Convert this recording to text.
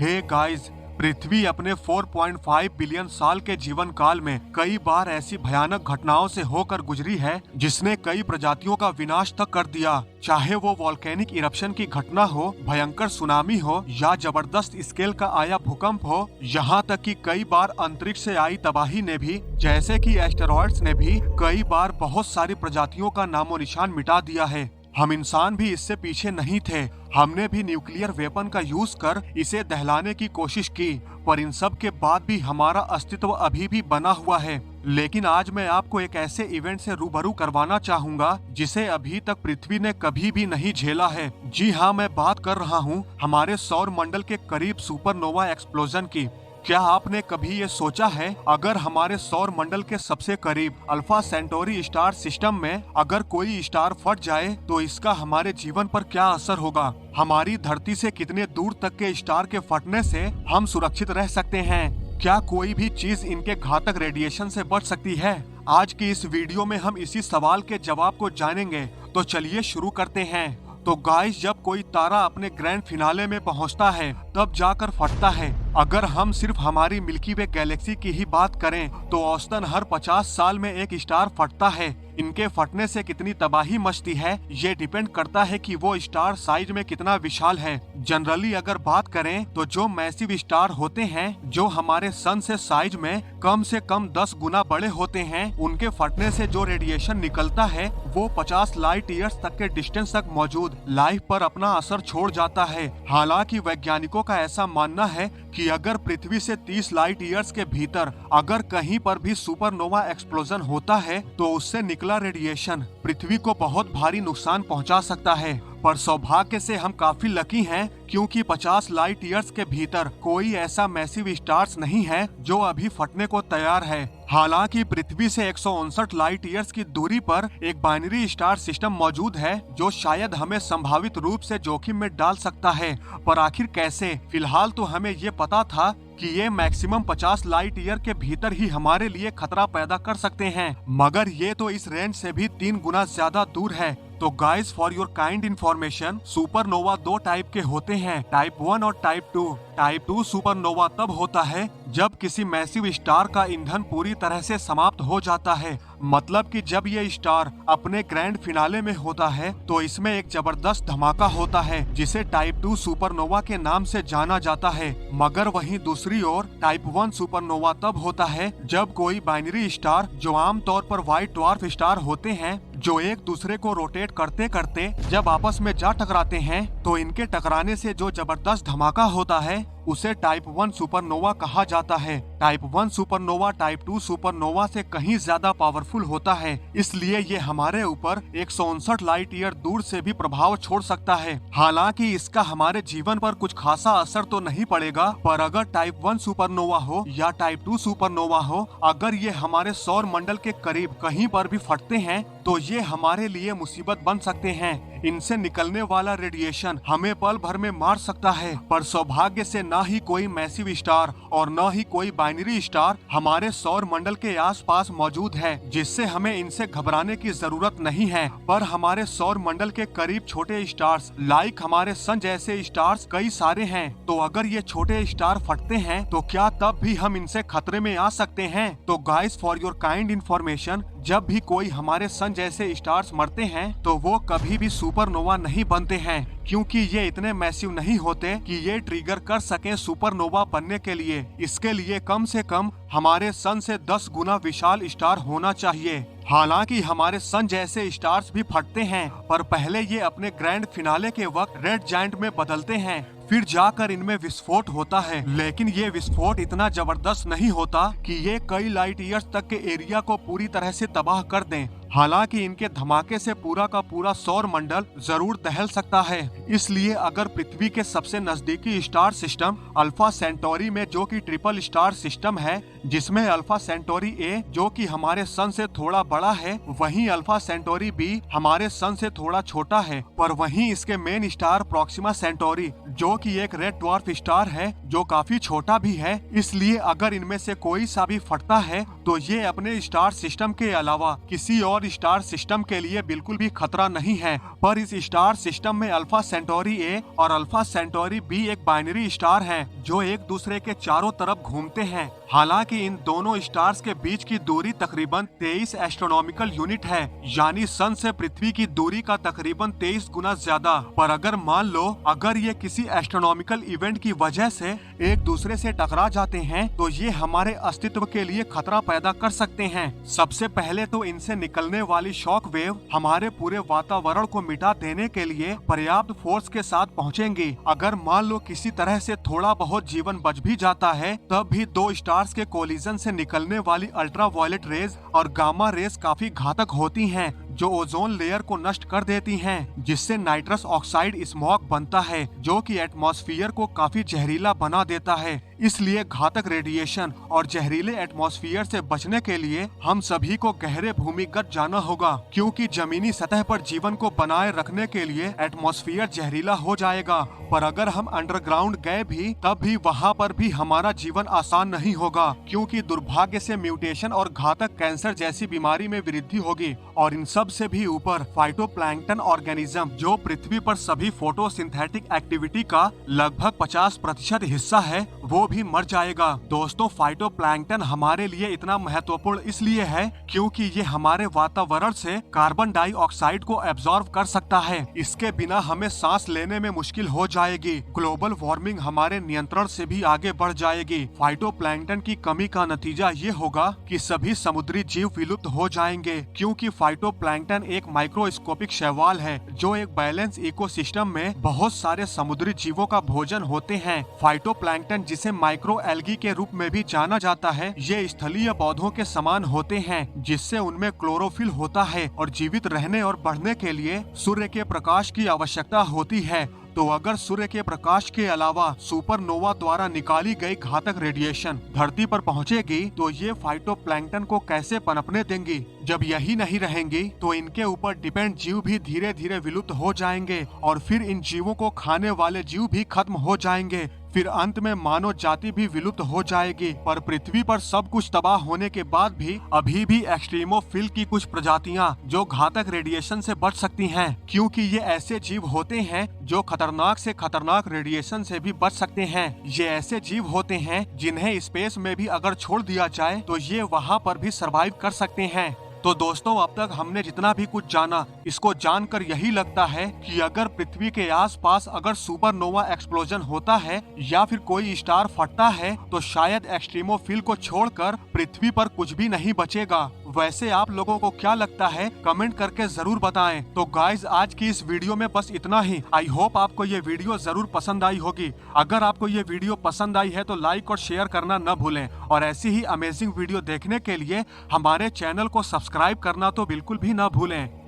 Hey guys, पृथ्वी अपने 4.5 billion साल के जीवन काल में कई बार ऐसी भयानक घटनाओं से होकर गुजरी है जिसने कई प्रजातियों का विनाश तक कर दिया। चाहे वो वॉल्केनिक इरप्शन की घटना हो, भयंकर सुनामी हो या जबरदस्त स्केल का आया भूकंप हो, यहाँ तक कि कई बार अंतरिक्ष से आई तबाही ने भी, जैसे कि एस्टेरॉयड्स ने भी कई बार बहुत सारी प्रजातियों का नामो निशान मिटा दिया है। हम इंसान भी इससे पीछे नहीं थे। हमने भी न्यूक्लियर वेपन का यूज कर इसे दहलाने की कोशिश की, पर इन सब के बाद भी हमारा अस्तित्व अभी भी बना हुआ है। लेकिन आज मैं आपको एक ऐसे इवेंट से रूबरू करवाना चाहूंगा जिसे अभी तक पृथ्वी ने कभी भी नहीं झेला है। जी हाँ, मैं बात कर रहा हूँ हमारे सौर मंडल के करीब सुपरनोवा एक्सप्लोजन की। क्या आपने कभी ये सोचा है, अगर हमारे सौर मंडल के सबसे करीब अल्फा सेंटोरी स्टार सिस्टम में अगर कोई स्टार फट जाए तो इसका हमारे जीवन पर क्या असर होगा? हमारी धरती से कितने दूर तक के स्टार के फटने से हम सुरक्षित रह सकते हैं? क्या कोई भी चीज इनके घातक रेडिएशन से बच सकती है? आज की इस वीडियो में हम इसी सवाल के जवाब को जानेंगे। तो चलिए शुरू करते हैं। तो गाइस, जब कोई तारा अपने ग्रैंड फिनाले में पहुंचता है तब जाकर फटता है। अगर हम सिर्फ हमारी मिल्की वे गैलेक्सी की ही बात करें तो औसतन हर 50 साल में एक स्टार फटता है। इनके फटने से कितनी तबाही मचती है ये डिपेंड करता है कि वो स्टार साइज में कितना विशाल है। जनरली अगर बात करें तो जो मैसिव स्टार होते हैं, जो हमारे सन से साइज में कम से कम 10 गुना बड़े होते हैं, उनके फटने से जो रेडिएशन निकलता है वो 50 लाइट ईयर्स तक के डिस्टेंस तक मौजूद लाइफ पर अपना असर छोड़ जाता है। हालांकि वैज्ञानिकों का ऐसा मानना है कि अगर पृथ्वी से 30 लाइट ईयर्स के भीतर अगर कहीं पर भी सुपरनोवा एक्सप्लोजन होता है तो उससे निकला रेडिएशन पृथ्वी को बहुत भारी नुकसान पहुंचा सकता है। पर सौभाग्य से हम काफी लकी हैं क्योंकि 50 लाइट ईयर्स के भीतर कोई ऐसा मैसिव स्टार्स नहीं है जो अभी फटने को तैयार है। हालांकि पृथ्वी से 159 लाइट ईयर्स की दूरी पर एक बाइनरी स्टार सिस्टम मौजूद है जो शायद हमें संभावित रूप से जोखिम में डाल सकता है। पर आखिर कैसे? फिलहाल तो हमें ये पता था कि ये मैक्सिमम 50 लाइट ईयर के भीतर ही हमारे लिए खतरा पैदा कर सकते हैं, मगर ये तो इस रेंज से भी 3 गुना ज्यादा दूर है। तो guys, for your kind information, supernova 2 type के होते हैं, टाइप 1 और टाइप 2। टाइप 2 सुपरनोवा तब होता है जब किसी मैसिव स्टार का ईंधन पूरी तरह से समाप्त हो जाता है। मतलब कि जब ये स्टार अपने ग्रैंड फिनाले में होता है तो इसमें एक जबरदस्त धमाका होता है जिसे टाइप 2 सुपरनोवा के नाम से जाना जाता है। मगर वहीं दूसरी ओर टाइप 1 सुपरनोवा तब होता है जब कोई बाइनरी स्टार, जो आमतौर पर व्हाइट ड्वार्फ स्टार होते हैं, जो एक दूसरे को रोटेट करते करते जब आपस में जा टकराते हैं तो इनके टकराने से जो जबरदस्त धमाका होता है उसे टाइप 1 सुपरनोवा कहा जाता है। टाइप 1 सुपरनोवा टाइप 2 सुपरनोवा से कहीं ज्यादा पावरफुल होता है, इसलिए ये हमारे ऊपर 159 लाइट ईयर दूर से भी प्रभाव छोड़ सकता है। हालांकि इसका हमारे जीवन पर कुछ खासा असर तो नहीं पड़ेगा, पर अगर टाइप 1 सुपरनोवा हो या टाइप 2 सुपरनोवा हो, अगर ये हमारे सौर मंडल के करीब कहीं पर भी फटते हैं तो ये हमारे लिए मुसीबत बन सकते हैं। इनसे निकलने वाला रेडिएशन हमें पल भर में मार सकता है। पर सौभाग्य से न ही कोई मैसिव स्टार और न ही कोई बाइनरी स्टार हमारे सौर मंडल के आसपास मौजूद है, जिससे हमें इनसे घबराने की जरूरत नहीं है। पर हमारे सौर मंडल के करीब छोटे स्टार्स, लाइक हमारे सन जैसे स्टार्स कई सारे हैं। तो अगर ये छोटे स्टार फटते हैं तो क्या तब भी हम इनसे खतरे में आ सकते हैं? तो guys, for your kind information, जब भी कोई हमारे सन जैसे स्टार्स मरते हैं तो वो कभी भी सुपरनोवा नहीं बनते हैं, क्योंकि ये इतने मैसिव नहीं होते कि ये ट्रिगर कर सकें सुपरनोवा बनने के लिए। इसके लिए कम से कम हमारे सन से 10 गुना विशाल स्टार होना चाहिए। हालांकि हमारे सन जैसे स्टार्स भी फटते हैं, पर पहले ये अपने ग्रैंड फिनाले के वक्त रेड जायंट में बदलते हैं, फिर जाकर इनमें विस्फोट होता है। लेकिन ये विस्फोट इतना जबरदस्त नहीं होता कि ये कई लाइट ईयर्स तक के एरिया को पूरी तरह से तबाह कर दें। हालांकि इनके धमाके से पूरा का पूरा सौर मंडल जरूर दहल सकता है। इसलिए अगर पृथ्वी के सबसे नजदीकी स्टार सिस्टम अल्फा सेंटोरी में, जो कि ट्रिपल स्टार सिस्टम है, जिसमें अल्फा सेंटोरी ए जो कि हमारे सन से थोड़ा बड़ा है, वहीं अल्फा सेंटोरी बी हमारे सन से थोड़ा छोटा है। पर वहीं इसके मेन स्टार प्रोक्सिमा सेंटोरी जो कि एक रेड ड्वार्फ स्टार है जो काफी छोटा भी है, इसलिए अगर इनमें से कोई सा भी फटता है तो ये अपने स्टार सिस्टम के अलावा किसी और स्टार सिस्टम के लिए बिल्कुल भी खतरा नहीं है। पर इस स्टार सिस्टम में अल्फा सेंटोरी ए और अल्फा सेंटोरी बी एक बाइनरी स्टार हैं जो एक दूसरे के चारों तरफ घूमते हैं। हालांकि इन दोनों स्टार्स के बीच की दूरी तकरीबन 23 एस्ट्रोनॉमिकल यूनिट है, यानी सन से पृथ्वी की दूरी का तकरीबन 23 गुना ज्यादा। पर अगर मान लो अगर ये किसी एस्ट्रोनॉमिकल इवेंट की वजह से एक दूसरे से टकरा जाते हैं तो ये हमारे अस्तित्व के लिए खतरा पैदा कर सकते हैं। सबसे पहले तो इनसे निकलने वाली शॉक वेव हमारे पूरे वातावरण को मिटा देने के लिए पर्याप्त फोर्स के साथ पहुंचेंगी। अगर मान लो किसी तरह से थोड़ा बहुत जीवन बच भी जाता है तब भी दो स्टार्स के कोलिजन से निकलने वाली अल्ट्रावायलेट रेज और गामा रेज काफी घातक होती हैं जो ओजोन लेयर को नष्ट कर देती हैं, जिससे नाइट्रस ऑक्साइड स्मॉग बनता है जो कि एटमॉस्फेयर को काफी जहरीला बना देता है। इसलिए घातक रेडिएशन और जहरीले एटमॉस्फेयर से बचने के लिए हम सभी को गहरे भूमिगत जाना होगा, क्योंकि जमीनी सतह पर जीवन को बनाए रखने के लिए एटमॉस्फेयर जहरीला हो जाएगा। पर अगर हम अंडरग्राउंड गए भी तब भी वहाँ पर भी हमारा जीवन आसान नहीं होगा, क्योंकि दुर्भाग्य से म्यूटेशन और घातक कैंसर जैसी बीमारी में वृद्धि होगी। और इन सब से भी ऊपर फाइटोप्लैंक्टन ऑर्गेनिज्म जो पृथ्वी पर सभी फोटोसिंथेटिक एक्टिविटी का लगभग 50% हिस्सा है वो भी मर जाएगा। दोस्तों, फाइटोप्लैंक्टन हमारे लिए इतना महत्वपूर्ण इसलिए है क्योंकि ये हमारे वातावरण से कार्बन डाइऑक्साइड को एब्जॉर्ब कर सकता है। इसके बिना हमें सांस लेने में मुश्किल हो जाएगी। ग्लोबल वार्मिंग हमारे नियंत्रण से भी आगे बढ़ जाएगी। फाइटोप्लैंक्टन की कमी का नतीजा ये होगा कि सभी समुद्री जीव विलुप्त हो जाएंगे, क्योंकि फाइटोप्लैंक्टन एक माइक्रोस्कोपिक शैवाल है जो एक बैलेंस इकोसिस्टम में बहुत सारे समुद्री जीवों का भोजन होते हैं। फाइटोप्लैंक्टन जिसे माइक्रो एल्गी के रूप में भी जाना जाता है, ये स्थलीय पौधों के समान होते हैं, जिससे उनमें क्लोरोफिल होता है और जीवित रहने और बढ़ने के लिए सूर्य के प्रकाश की आवश्यकता होती है। तो अगर सूर्य के प्रकाश के अलावा सुपरनोवा द्वारा निकाली गई घातक रेडिएशन धरती पर पहुंचेगी तो ये फाइटोप्लैंक्टन को कैसे पनपने देंगी। जब यही नहीं रहेंगी तो इनके ऊपर डिपेंड जीव भी धीरे धीरे विलुप्त हो जाएंगे और फिर इन जीवों को खाने वाले जीव भी खत्म हो जाएंगे। फिर अंत में मानव जाति भी विलुप्त हो जाएगी। पर पृथ्वी पर सब कुछ तबाह होने के बाद भी अभी भी एक्सट्रीमोफिल की कुछ प्रजातियां जो घातक रेडिएशन से बच सकती हैं, क्योंकि ये ऐसे जीव होते हैं जो खतरनाक से खतरनाक रेडिएशन से भी बच सकते हैं। ये ऐसे जीव होते हैं जिन्हें स्पेस में भी अगर छोड़ दिया जाए तो ये वहाँ पर भी सरवाइव कर सकते हैं। तो दोस्तों, अब तक हमने जितना भी कुछ जाना इसको जानकर यही लगता है कि अगर पृथ्वी के आसपास अगर सुपरनोवा एक्सप्लोजन होता है या फिर कोई स्टार फटता है तो शायद एक्सट्रीमोफिल को छोड़कर पृथ्वी पर कुछ भी नहीं बचेगा। वैसे आप लोगों को क्या लगता है कमेंट करके जरूर बताएं। तो गाइज, आज की इस वीडियो में बस इतना ही। आई होप आपको ये वीडियो जरूर पसंद आई होगी। अगर आपको ये वीडियो पसंद आई है तो लाइक और शेयर करना न भूलें और ऐसी ही अमेजिंग वीडियो देखने के लिए हमारे चैनल को सब्सक्राइब करना तो बिल्कुल भी न भूलें।